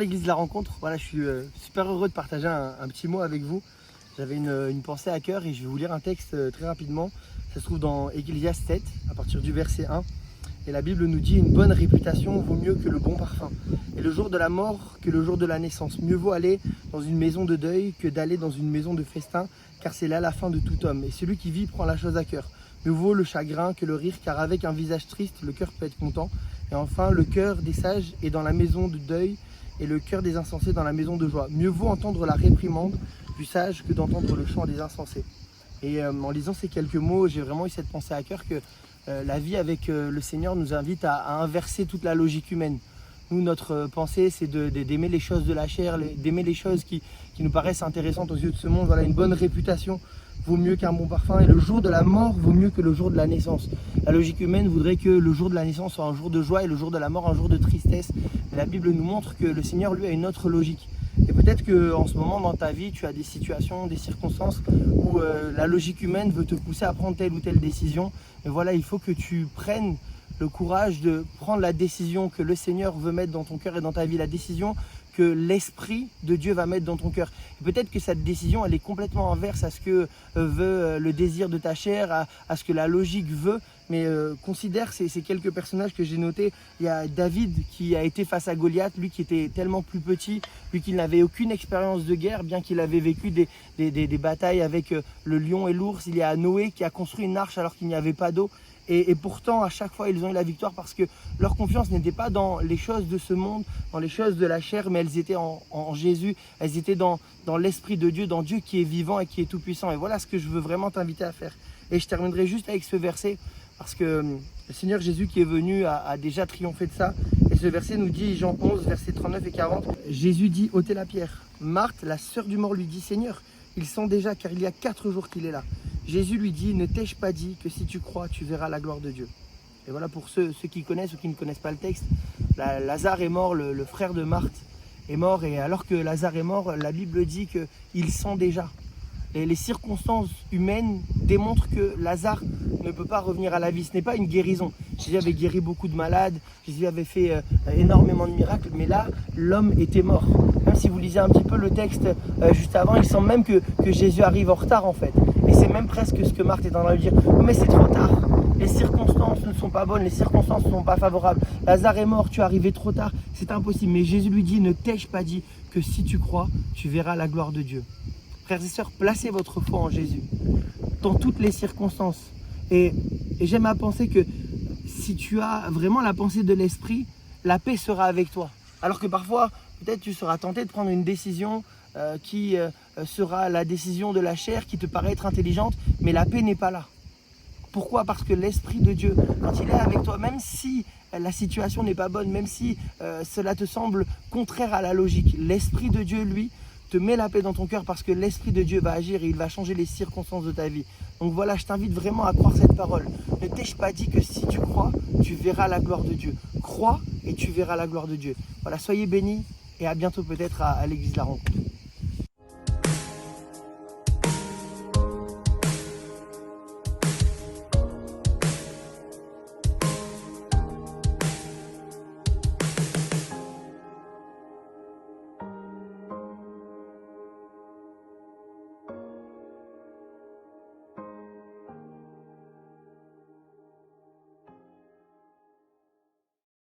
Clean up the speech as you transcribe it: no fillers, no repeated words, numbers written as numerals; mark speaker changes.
Speaker 1: l'église de la rencontre. Voilà, je suis super heureux de partager un petit mot avec vous. J'avais une pensée à cœur et je vais vous lire un texte très rapidement. Ça se trouve dans Ecclésiaste 7, à partir du verset 1. Et la Bible nous dit: une bonne réputation vaut mieux que le bon parfum. Et le jour de la mort que le jour de la naissance. Mieux vaut aller dans une maison de deuil que d'aller dans une maison de festin, car c'est là la fin de tout homme. Et celui qui vit prend la chose à cœur. Mieux vaut le chagrin que le rire, car avec un visage triste, le cœur peut être content. Et enfin, le cœur des sages est dans la maison de deuil, et le cœur des insensés dans la maison de joie. Mieux vaut entendre la réprimande du sage que d'entendre le chant des insensés. Et en lisant ces quelques mots, j'ai vraiment eu cette pensée à cœur que la vie avec le Seigneur nous invite à inverser toute la logique humaine. Nous, notre pensée, c'est d'aimer les choses de la chair, d'aimer les choses qui nous paraissent intéressantes aux yeux de ce monde. Voilà, une bonne réputation vaut mieux qu'un bon parfum, et le jour de la mort vaut mieux que le jour de la naissance. La logique humaine voudrait que le jour de la naissance soit un jour de joie et le jour de la mort un jour de tristesse. Mais la Bible nous montre que le Seigneur, lui, a une autre logique. Et peut-être qu'en ce moment dans ta vie, tu as des situations, des circonstances où la logique humaine veut te pousser à prendre telle ou telle décision. Et voilà, il faut que tu prennes le courage de prendre la décision que le Seigneur veut mettre dans ton cœur et dans ta vie, la décision que l'Esprit de Dieu va mettre dans ton cœur. Et peut-être que cette décision, elle est complètement inverse à ce que veut le désir de ta chair, à ce que la logique veut. Mais considère ces quelques personnages que j'ai notés. Il y a David qui a été face à Goliath, lui qui était tellement plus petit, lui qui n'avait aucune expérience de guerre, bien qu'il avait vécu des batailles avec le lion et l'ours. Il y a Noé qui a construit une arche alors qu'il n'y avait pas d'eau. Et pourtant, à chaque fois, ils ont eu la victoire parce que leur confiance n'était pas dans les choses de ce monde, dans les choses de la chair, mais elles étaient en Jésus, elles étaient dans l'Esprit de Dieu, dans Dieu qui est vivant et qui est tout-puissant. Et voilà ce que je veux vraiment t'inviter à faire. Et je terminerai juste avec ce verset, parce que le Seigneur Jésus qui est venu a déjà triomphé de ça. Et ce verset nous dit, Jean 11, versets 39 et 40, Jésus dit: ôtez la pierre. Marthe, la sœur du mort, lui dit: Seigneur, ils sont déjà, car il y a 4 jours qu'il est là. Jésus lui dit: ne t'ai-je pas dit que si tu crois, tu verras la gloire de Dieu. Et voilà, pour ceux qui connaissent ou qui ne connaissent pas le texte, Lazare est mort, le frère de Marthe est mort. Et alors que Lazare est mort, la Bible dit qu'ils sont déjà. Et les circonstances humaines démontrent que Lazare ne peut pas revenir à la vie. Ce n'est pas une guérison. Jésus avait guéri beaucoup de malades, Jésus avait fait énormément de miracles, mais là, l'homme était mort. Même si vous lisez un petit peu le texte juste avant, il semble même que Jésus arrive en retard en fait. Et c'est même presque ce que Marthe est en train de dire. Oh, mais c'est trop tard. Les circonstances ne sont pas bonnes, les circonstances ne sont pas favorables. Lazare est mort, tu es arrivé trop tard, c'est impossible. Mais Jésus lui dit: ne t'ai-je pas dit que si tu crois, tu verras la gloire de Dieu. Frères et sœurs, placez votre foi en Jésus dans toutes les circonstances. Et j'aime à penser que si tu as vraiment la pensée de l'Esprit, la paix sera avec toi. Alors que parfois, peut-être tu seras tenté de prendre une décision qui sera la décision de la chair, qui te paraît être intelligente, mais la paix n'est pas là. Pourquoi? Parce que l'Esprit de Dieu, quand il est avec toi, même si la situation n'est pas bonne, même si cela te semble contraire à la logique, l'Esprit de Dieu, lui, te met la paix dans ton cœur parce que l'Esprit de Dieu va agir et il va changer les circonstances de ta vie. Donc voilà, je t'invite vraiment à croire cette parole. Ne t'ai-je pas dit que si tu crois, tu verras la gloire de Dieu. Crois et tu verras la gloire de Dieu. Voilà, soyez bénis et à bientôt peut-être à l'église de la rencontre.